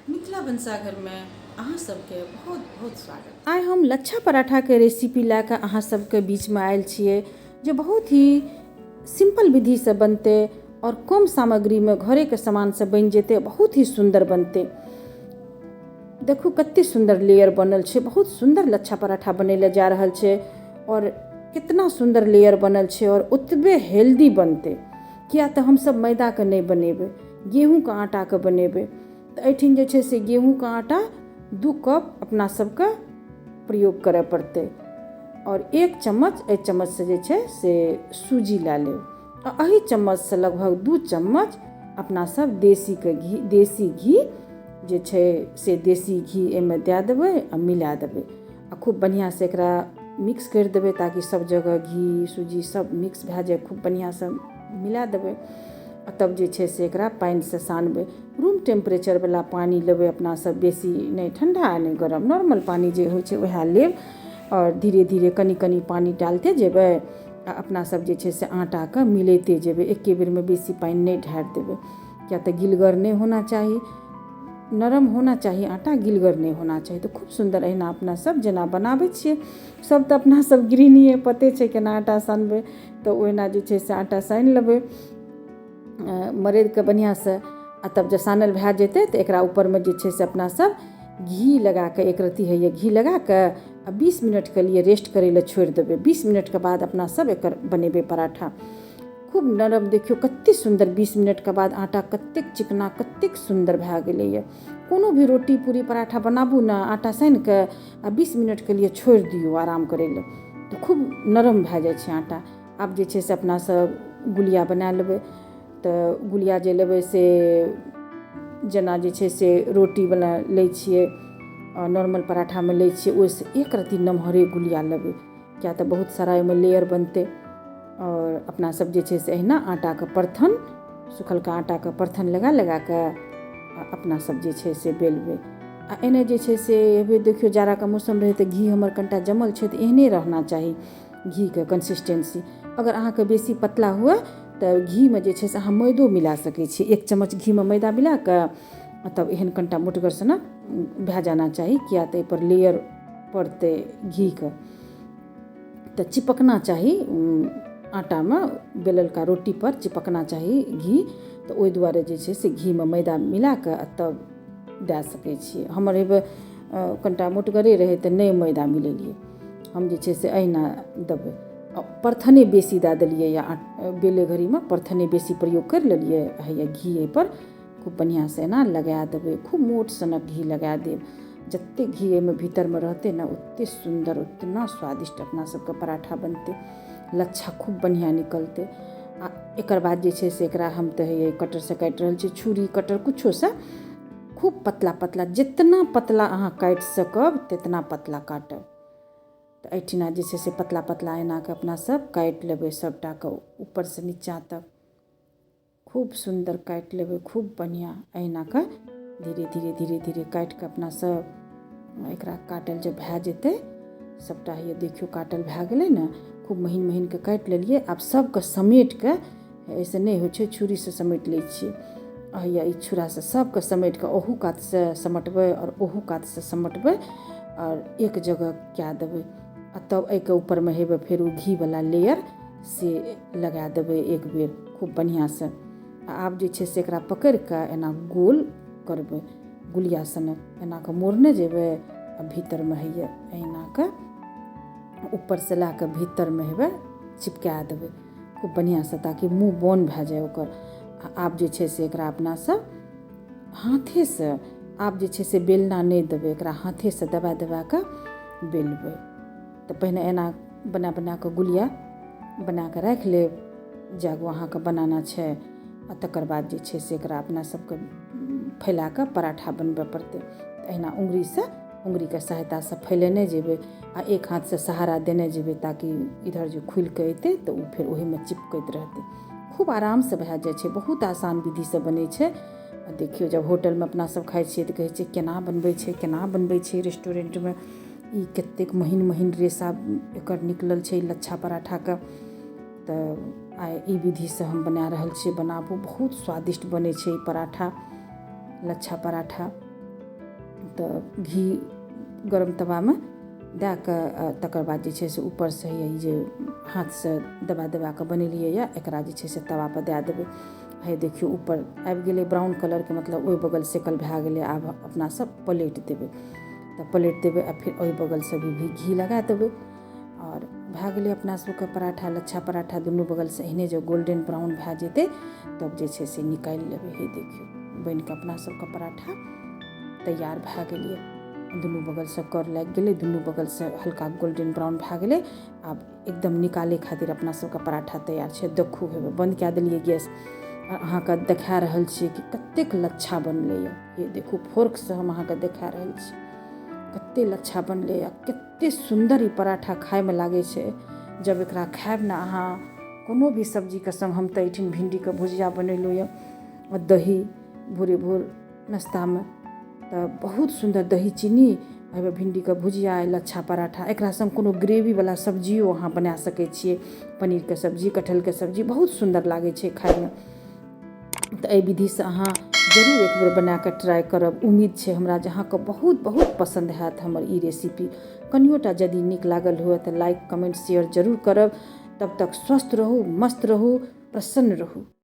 मिथिला भनसाघर में अहाँ सबके बहुत बहुत स्वागत। आइ हम लच्छा पराठा के रेसिपी लए कऽ अहाँ सबके बीच में आयल छियै जे बहुत ही सिंपल विधि से बनते और कम सामग्री में घरे के सामान से बन जेते, बहुत ही सुंदर बनते। देखू कते सुंदर लेयर बनल छै, बहुत सुंदर लच्छा पराठा बनेले जा रहल छै और कितना सुंदर लेयर बनल छै और उतबे हेल्दी बनते। किया तऽ हम सब मैदा के नहीं बनेबै, गेहूं के आटा के बनेबै। तऽ एहिठिन जे छै से गेहूं के आटा 2 कप अपना सबके प्रयोग करय पड़तै और 1 चम्मच एहि चम्मच से जे छै से सूजी लए लेब आ एही चम्मच से लगभग 2 चम्मच अपना सब देसी घी जे छै से देसी घी एहिमे दए देबै आ मिला देबै आ खूब बढ़िआँ से एकरा मिक्स करि देबै ताकि सब जगह घी सूजी सब मिक्स भए जाए। खूब बढ़िआँ से मिला देबै आ तब जे छै से एकरा पानि से सानबै। रूम टेम्परेचर वाला पानी लेबै अपना सब, बेसी नहीं ठंडा नहीं गरम, नॉर्मल पानी जे होइ छै वएह लेब और धीरे धीरे कनी कनी पानी डालते जेबै आ अपना सब जे छै से आटा के मिलैते जेबै। एके बेर में बेसी पानी नहीं ढारि देबै, किया तऽ गिलगर नहीं होना चाही, नरम होना चाहिए आटा, गिलगर नहीं होना चाहिए। तो खूब सुंदर अहिना अपना सब जेना बनाबै छियै, सब तऽ अपना सब गृहिणीए पते छै केना आटा सानबै। तऽ ओहिना जे छै से आटा सानि लेबै मरदि के बढ़िआँ से आ तब जब सानल भए जेतै तऽ एकरा ऊपरमे जे छै से अपना सब घी लगा कऽ, एक रत्ती होइए घी लगा कऽ आ 20 मिनट के लिए रेस्ट करै लए छोड़ि देबै। 20 मिनट के बाद अपना सब एकर बनेबै पराठा। खूब नरम, देखियो कते सुंदर 20 मिनट के बाद आटा कतेक चिकना कतेक सुंदर भए गेलैए। कोनो भी रोटी पूरी पराठा बनाबू ने, आटा सानि कऽ आ 20 मिनट के लिए छोड़ि दियौ आराम करै लए, तऽ खूब नरम भए जाइ छै आटा। आब जे छै से अपना सब गुलिया बना लेबै। तऽ गुलिया जे लेबै से जेना जे छै से रोटीवला लै छियै और नॉर्मल पराठामे लै छियै, ओहिसँ एक रत्ती नमहरे गुलिया लेबै, किया तऽ बहुत सारा ओहिमे लेयर बनतै। और अपना सब जे छै से अहिना आटाके परथन, सुखलका आटाके परथन लगा लगा कऽ अपना सब जे छै से बेलबै। आ एने जे छै से अभी देखियो जाड़ाके मौसम रहै तऽ घी हमर कनिटा जमल छै, तऽ एहने रहना चाही घीके कंसिस्टेंसी। अगर अहाँके बेसी पतला हुए तऽ घीमे जे छै से अहाँ मैदो मिला सकै छी। 1 चम्मच घीमे मैदा मिला कऽ तब एहन कनिटा मोटगर सनक भए जाना चाही, किया तऽ एहिपर लेयर पड़तै घीके, तऽ चिपकना चाही आटामे, बेललका रोटी पर चिपकना चाही घी। तऽ ओहि दुआरे जे छै से घीमे मैदा मिला कऽ तब दए सकै छियै। हमर हेबे कनिटा मोटगरे रहै तऽ नहि मैदा मिलेलियै, हम जे छै से अहिना देबै। परथने बेसी दए देलियै या बेले घड़ीमे परथने बेसी प्रयोग करि लेलियै, हैया घी एहिपर खूब बढ़िआँ से एना लगा देबै। खूब मोट सनक घी लगा देब, जतेक घी एहिमे भीतरमे रहतै ने ओतेक सुन्दर उतना स्वादिष्ट अपना सबके पराठा बनतै, लच्छा खूब बढ़िआँ निकलतै। आ एकर बाद जे छै से एकरा हम तऽ हैया कटरसँ काटि रहल छी, छुरी कटर कुछोसँ खूब पतला पतला, जितना पतला अहाँ काटि सकब तितना पतला काटब। तऽ एहिठिना जे छै से पतला पतला एना कऽ अपना सब काटि लेबै सबटाके ऊपरसँ नीचाँ तक। खूब सुंदर काटि लेबै, खूब बढ़िआँ अहिना कऽ धीरे धीरे धीरे धीरे काटि कऽ अपना सब एकरा काटल जब भए जेतै सबटा, ये देखियो काटल भए गेलै ने, खूब महीन महीन के काटि लेलियै। आब सबके समेट कऽ, ऐसे नहि होइ छै, छुरीसँ समेट लै छियै। हैया ई छुरासँ सबके समेट कऽ ओहू कातसँ समेटबै और ओहू कातसँ समेटबै और एक जगह कए देबै। आ तब एहिके ऊपरमे हेबै फेर ओ घीवला लेयर से लगा देबै एक बेर खूब बढ़िआँसँ। आब जे छै से एकरा पकड़ि कऽ एना गोल करबै, गुलिया सनक एना कऽ मोड़ने जेबै आ भीतरमे हैया एना कऽ ऊपरसँ लए कऽ भीतरमे हेबै चिपका देबै खूब बढ़िआँसँ, ताकि मुँह बन्द भए जाए ओकर। आब जे छै से एकरा अपना सब हाथेसँ, आब जे छै से बेलना नहि देबै, एकरा हाथेसँ दबा दबा कऽ बेलबै। तऽ पहिने एना बना बना कऽ गुलिया बना कऽ राखि लेब जागो अहाँके बनाना छै, आ तकर बाद जे छै से एकरा अपना सबके फैला कऽ पराठा बनबय पड़तै। अहिना उंगलीके सहायतासँ फैलेने जेबै आ एक हाथसँ सहारा देने जेबै, ताकि इधर जे खुलि कऽ अयतै तऽ ओ फेर ओहिमे चिपकैत रहतै। खूब आरामसँ भए जाइ छै, बहुत आसान विधिसँ बनै छै। देखियौ जब होटलमे अपना सब खाइ छियै तऽ कहै छियै केना बनबै छै रेस्टोरेंटमे, ई कतेक महीन महीन रेशा एकर निकलल छै लच्छा पराठाके। तऽ आइ ई विधिसँ हम बना रहल छियै, बनाबू बहुत स्वादिष्ट बनै छै ई पराठा, लच्छा पराठा। तऽ घी गरम तवामे दए कऽ तकर बाद जे छै से ऊपरसँ ई जे हाथसँ दबा कऽ बनेलियै यऽ एकरा जे छै से तवापर दए देबै। हे देखियौ ऊपर आबि गेलै ब्राउन कलरके, मतलब ओहि बगल सेकल भए गेलै। आब अपना सब पलटि देबै, तऽ पलटि देबै आ फिर ओहि बगलसँ भी घी लगा देबै और भए गेलै अपना सबके पराठा, लच्छा पराठा। दुनू बगलसँ एहने जे गोल्डन ब्राउन भए जेतै तब जे छै से निकालि लेबै। हे देखियौ बनि कऽ अपना सबके पराठा तैयार भए गेलियै। दुनू बगलसँ कर लागि गेलै, दुनू बगलसँ हल्का गोल्डन ब्राउन भए गेलै। आब एकदम निकालै खातिर अपना सबके पराठा तैयार छै। देखू हेबै बन्द कए देलियै गैस आ अहाँके देखा रहल छियै कि कतेक लच्छा बनलै यऽ। ये देखू फोर्कसँ हम अहाँके देखा रहल छी कतेक लच्छा बनलै यऽ। कतेक सुन्दर ई पराठा खायमे लागै छै। जब एकरा खायब ने अहाँ कोनो भी सब्जीके संग, हम तऽ एहिठिन भिंडीके भुजिया बनेलहुँ यऽ और दही भोरे भोर नाश्तामे, तऽ बहुत सुन्दर दही चीनी हेबे भिंडीके भुजिया, लच्छा पराठा। एकरा संग कोनो ग्रेवीवला सब्जियो अहाँ बना सकै छियै, पनीरके सब्जी, कटहलके सब्जी, बहुत सुन्दर लागै छै खायमे। तऽ एहि विधिसँ अहाँ जरूर एक बेर बना कऽ ट्राई करब। उम्मीद छै हमरा जे अहाँके बहुत बहुत पसन्द हैत हमर ई रेसिपी। कनियोटा यदि नीक लागल हुए तऽ लाइक कमेंट शेयर जरूर करब। तब तक स्वस्थ रहू, मस्त रहू, प्रसन्न रहू।